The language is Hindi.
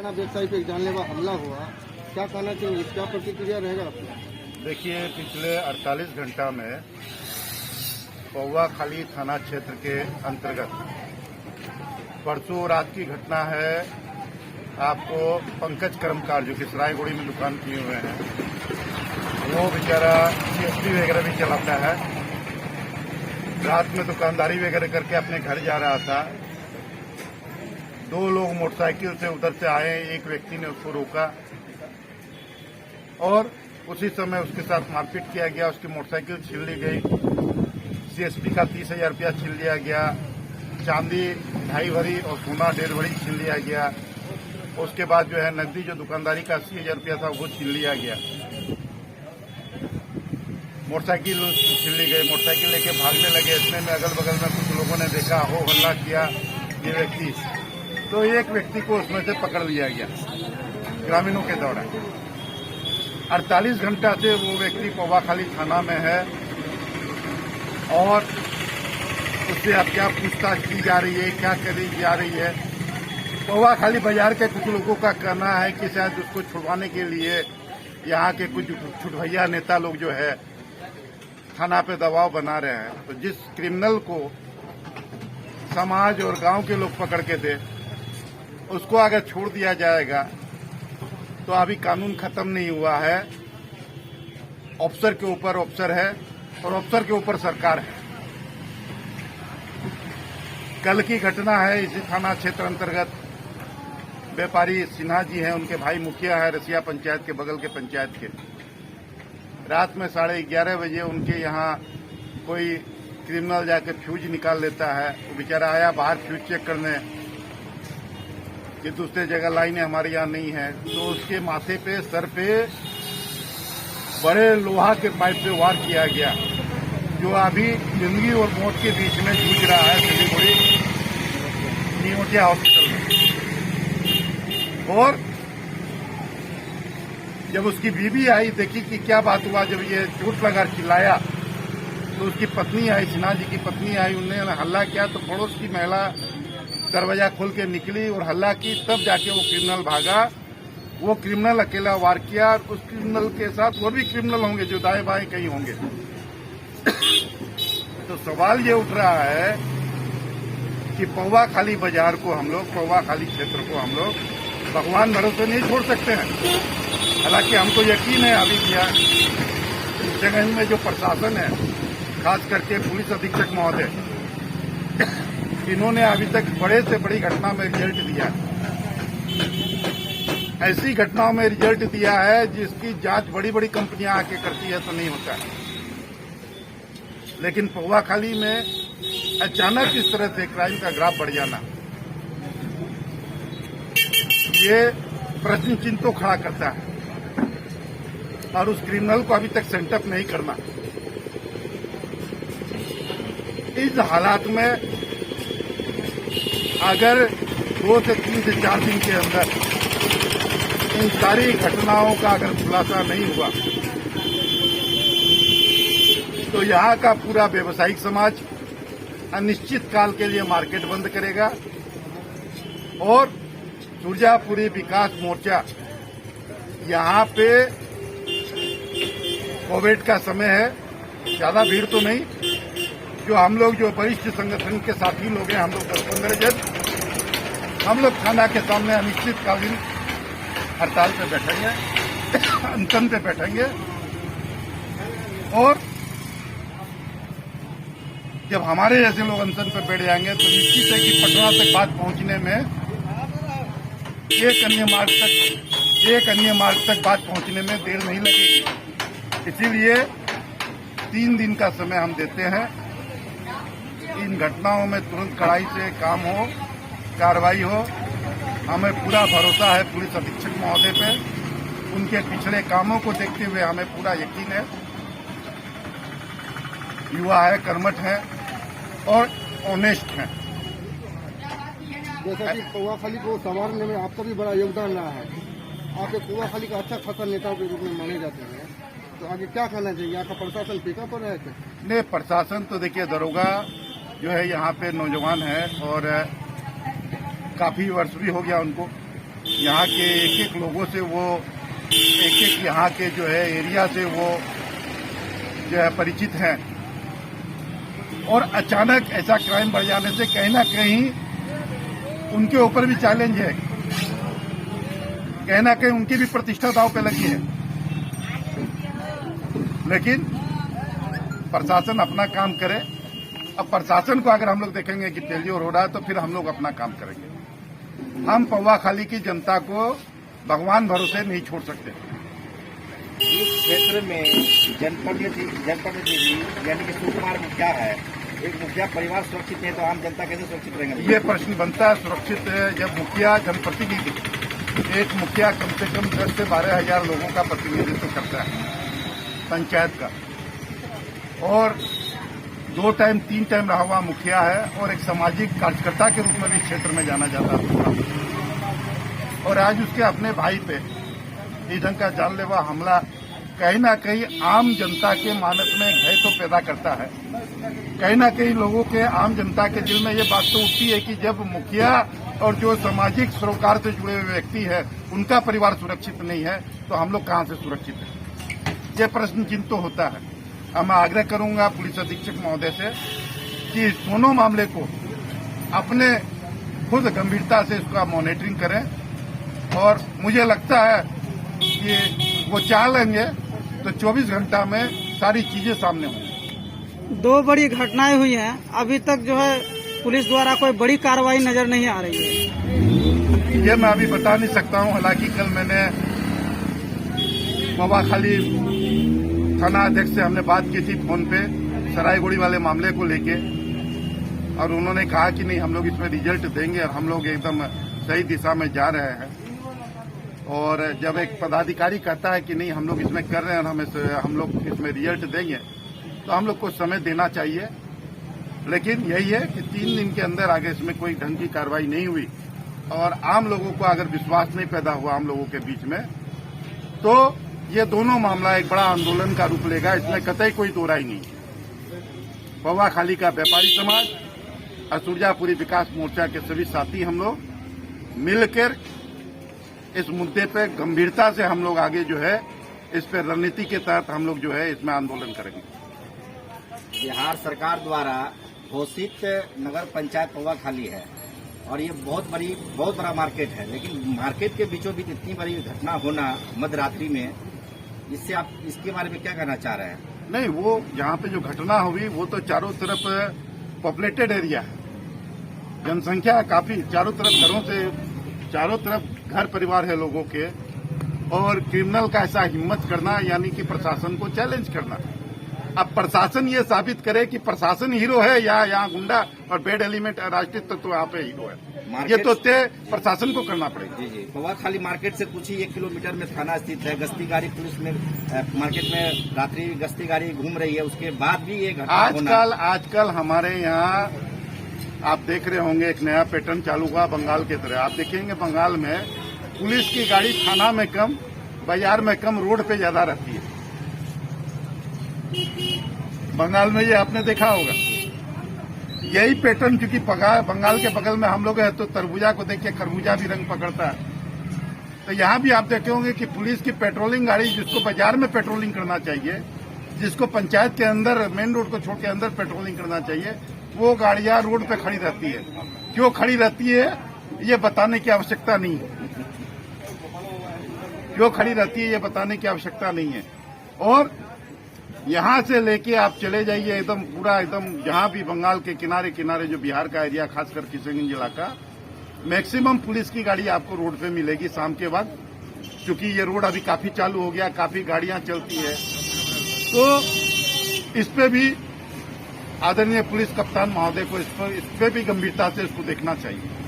व्यवसायी पे एक जानलेवा हमला हुआ, क्या कहना चाहिए, क्या प्रतिक्रिया रहेगा आपकी? देखिए, पिछले 48 घंटा में पौवा खाली थाना क्षेत्र के अंतर्गत परसों रात की घटना है। आपको पंकज कर्मकार जो कि सरायगुड़ी में दुकान किए हुए हैं, वो बेचारा सीएसपी वगैरह भी चलाता है। रात में दुकानदारी वगैरह करके अपने घर जा रहा था। दो लोग मोटरसाइकिल से उधर से आए, एक व्यक्ति ने उसको रोका और उसी समय उसके साथ मारपीट किया गया। उसकी मोटरसाइकिल छीन ली गई, सीएसपी का 30,000 रुपया छीन लिया गया, चांदी 2.5 भरी और सोना 1.5 भरी छीन लिया गया। उसके बाद जो है नकदी जो दुकानदारी का 80,000 रुपया था वो छीन लिया गया। मोटरसाइकिल छीन ली गई, मोटरसाइकिल लेके भागने लगे। इतने में अगल बगल में कुछ लोगों ने देखा, हो हल्ला किया ये व्यक्ति, तो एक व्यक्ति को उसमें से पकड़ लिया गया ग्रामीणों के द्वारा। 48 घंटा से वो व्यक्ति पौवा खाली थाना में है और उससे अब क्या पूछताछ की जा रही है, क्या करी जा रही है। पौवा खाली बाजार के कुछ लोगों का कहना है कि शायद उसको छुड़वाने के लिए यहाँ के कुछ छुटभैया नेता लोग जो है थाना पे दबाव बना रहे हैं। तो जिस क्रिमिनल को समाज और गांव के लोग पकड़ के थे, उसको अगर छोड़ दिया जाएगा तो अभी कानून खत्म नहीं हुआ है। अफसर के ऊपर अफसर है और अफसर के ऊपर सरकार है। कल की घटना है, इसी थाना क्षेत्र अंतर्गत व्यापारी सिन्हा जी हैं, उनके भाई मुखिया है रसिया पंचायत के बगल के पंचायत के। रात में 11:30 बजे उनके यहाँ कोई क्रिमिनल जाके फ्यूज निकाल लेता है। वो बेचारा आया बाहर फ्यूज चेक करने कि दूसरे जगह लाइनें हमारे यहाँ नहीं है, तो उसके माथे पे, सर पे बड़े लोहा के पाइप से वार किया गया, जो अभी जिंदगी और मौत के बीच में जूझ रहा है सिलीगुड़ी नियोटिया हॉस्पिटल में। और जब उसकी बीवी आई, देखी कि क्या बात हुआ, जब ये चोट लगा चिल्लाया, तो उसकी पत्नी आई, सिन्हा जी की पत्नी आई, उन्होंने हल्ला किया तो पड़ोस की महिला दरवाजा खोल के निकली और हल्ला की, तब जाके वो क्रिमिनल भागा। वो क्रिमिनल अकेला वार किया और उस क्रिमिनल के साथ और भी क्रिमिनल होंगे जो दाएं बाएं कहीं होंगे। तो सवाल ये उठ रहा है कि पौवा खाली बाजार को हम लोग, पौवा खाली क्षेत्र को हम लोग भगवान भरोसे नहीं छोड़ सकते हैं। हालांकि हमको यकीन है अभी क्या इस जगह में जो प्रशासन है, खास करके पुलिस अधीक्षक महोदय, इन्होंने अभी तक बड़े से बड़ी घटना में रिजल्ट दिया है। ऐसी घटनाओं में रिजल्ट दिया है जिसकी जांच बड़ी बड़ी कंपनियां आके करती है तो नहीं होता है। लेकिन पौवा खाली में अचानक इस तरह से क्राइम का ग्राफ बढ़ जाना, ये प्रश्न चिन्ह तो खड़ा करता है। और उस क्रिमिनल को अभी तक सेंटअप नहीं करना। इस हालात में अगर 2 से 3 से 4 दिन के अंदर इन सारी घटनाओं का अगर खुलासा नहीं हुआ तो यहाँ का पूरा व्यावसायिक समाज अनिश्चित काल के लिए मार्केट बंद करेगा। और सुरजापुरी विकास मोर्चा, यहाँ पे कोविड का समय है, ज्यादा भीड़ तो नहीं, जो हम लोग जो वरिष्ठ संगठन के साथी लोग हैं, हम लोग 10-15 जन, हम लोग थाना के सामने अनिश्चितकालीन हड़ताल पे बैठेंगे, अनशन पे बैठेंगे। और जब हमारे जैसे लोग अनशन पे बैठ जाएंगे तो निश्चित है कि पटना तक बात पहुंचने में एक अन्य मार्ग तक बात पहुंचने में देर नहीं लगेगी। इसीलिए 3 दिन का समय हम देते हैं। इन घटनाओं में तुरंत कड़ाई से काम हो, कार्रवाई हो। हमें पूरा भरोसा है पुलिस अधीक्षक महोदय पे, उनके पिछले कामों को देखते हुए हमें पूरा यकीन है। युवा है, कर्मठ है और ऑनेस्ट है। जैसा कि पौवा खाली को संवारने में आपका भी बड़ा योगदान रहा है, आपके पौवा खाली का अच्छा खासा नेताओं के रूप में माने जाते हैं, तो आगे क्या करना चाहिए? यहाँ का प्रशासन पीछा पर है क्या? नहीं, प्रशासन तो देखिए, दरोगा जो है यहाँ पे नौजवान है और काफी वर्ष भी हो गया उनको, यहाँ के एक एक लोगों से वो एक एक यहाँ के जो है एरिया से वो जो है परिचित हैं, और अचानक ऐसा क्राइम बढ़ जाने से कहीं ना कहीं उनके ऊपर भी चैलेंज है, कहीं ना कहीं उनकी भी प्रतिष्ठा दांव पे लगी है। लेकिन प्रशासन अपना काम करे। अब प्रशासन को अगर हम लोग देखेंगे कि फेल्योर हो रहा है तो फिर हम लोग अपना काम करेंगे। हम पौवा खाली की जनता को भगवान भरोसे नहीं छोड़ सकते। इस क्षेत्र में जनप्रतिनिधि यानी कि सुकुमार मुखिया है, एक मुखिया परिवार सुरक्षित है तो आम जनता कैसे सुरक्षित रहेंगे? ये प्रश्न बनता है सुरक्षित है जब मुखिया जनप्रतिनिधि, एक मुखिया कम से कम 10 से 12 हजार लोगों का प्रतिनिधित्व करता है पंचायत का, और 2 टाइम 3 टाइम रहा हुआ मुखिया है, और एक सामाजिक कार्यकर्ता के रूप में भी क्षेत्र में जाना जाता है। और आज उसके अपने भाई पे इस ढंग का जानलेवा हमला कहीं ना कहीं आम जनता के मानस में भय तो पैदा करता है। कहीं ना कहीं लोगों के, आम जनता के दिल में ये बात तो उठती है कि जब मुखिया और जो सामाजिक सरोकार से जुड़े हुए व्यक्ति है उनका परिवार सुरक्षित नहीं है तो हम लोग कहां से सुरक्षित हैं? ये प्रश्न चिन्ह तो होता है। अब मैं आग्रह करूंगा पुलिस अधीक्षक महोदय से कि दोनों मामले को अपने खुद गंभीरता से इसका मॉनिटरिंग करें, और मुझे लगता है कि वो चाह लेंगे तो 24 घंटा में सारी चीजें सामने होंगी। 2 बड़ी घटनाएं हुई हैं, अभी तक जो है पुलिस द्वारा कोई बड़ी कार्रवाई नजर नहीं आ रही है। ये मैं अभी बता नहीं सकता हूं। हालांकि कल मैंने पौवा खाली थाना अध्यक्ष से हमने बात की थी फोन पे सरायगुड़ी वाले मामले को लेके, और उन्होंने कहा कि नहीं हम लोग इसमें रिजल्ट देंगे और हम लोग एकदम सही दिशा में जा रहे हैं। और जब एक पदाधिकारी कहता है कि नहीं हम लोग इसमें कर रहे हैं और हम लोग इसमें रिजल्ट देंगे तो हम लोग को समय देना चाहिए। लेकिन यही है कि 3 दिन के अंदर आगे इसमें कोई ढंग की कार्रवाई नहीं हुई और आम लोगों को अगर विश्वास नहीं पैदा हुआ आम लोगों के बीच में, तो ये दोनों मामला एक बड़ा आंदोलन का रूप लेगा। इसमें कतई कोई दो राय नहीं। पौवा खाली का व्यापारी समाज और सुरजापुरी विकास मोर्चा के सभी साथी हम लोग मिलकर इस मुद्दे पे गंभीरता से हम लोग आगे जो है इस पे रणनीति के तहत हम लोग जो है इसमें आंदोलन करेंगे। बिहार सरकार द्वारा घोषित नगर पंचायत पौवा खाली है और ये बहुत बड़ा मार्केट है, लेकिन मार्केट के बीचों बीच इतनी बड़ी घटना होना मध्य रात्रि में, इससे आप इसके बारे में क्या कहना चाह रहे हैं? नहीं, वो यहाँ पे जो घटना हुई वो तो चारों तरफ पॉपुलेटेड एरिया है, जनसंख्या काफी, चारों तरफ घरों से, चारों तरफ घर परिवार है लोगों के, और क्रिमिनल का ऐसा हिम्मत करना यानी कि प्रशासन को चैलेंज करना। अब प्रशासन ये साबित करे कि प्रशासन हीरो है या यहाँ गुंडा और बेड एलिमेंट राष्ट्रीय तत्व यहाँ पे हीरो है, ये तो तय प्रशासन को करना पड़ेगा। जी जी, पौवा खाली मार्केट से कुछ ही 1 किलोमीटर में थाना स्थित है। गश्ती गाड़ी पुलिस में मार्केट में रात्रि गश्ती गाड़ी घूम रही है, उसके बाद भी ये घटना आजकल हमारे यहाँ आप देख रहे होंगे एक नया पैटर्न चालू हुआ बंगाल की तरह। आप देखेंगे बंगाल में पुलिस की गाड़ी थाना में कम, बाजार में कम, रोड पे ज्यादा रहती है। बंगाल में ये आपने देखा होगा। यही पैटर्न क्योंकि बंगाल के बगल में हम लोग है तो तरबूजा को देख के खरबूजा भी रंग पकड़ता है, तो यहाँ भी आप देखे होंगे कि पुलिस की पेट्रोलिंग गाड़ी, जिसको बाजार में पेट्रोलिंग करना चाहिए, जिसको पंचायत के अंदर मेन रोड को छोड़ के अंदर पेट्रोलिंग करना चाहिए, वो गाड़ियां रोड पे खड़ी रहती है। क्यों खड़ी रहती है ये बताने की आवश्यकता नहीं है, क्यों खड़ी रहती है ये बताने की आवश्यकता नहीं है। और यहाँ से लेके आप चले जाइए एकदम पूरा एकदम जहाँ भी बंगाल के किनारे किनारे जो बिहार का एरिया, खासकर किशनगंज इलाका, मैक्सिमम पुलिस की गाड़ी आपको रोड पे मिलेगी शाम के बाद, क्योंकि ये रोड अभी काफी चालू हो गया, काफी गाड़ियां चलती है। तो इस पे भी आदरणीय पुलिस कप्तान महोदय को इस पे भी गंभीरता से इसको देखना चाहिए।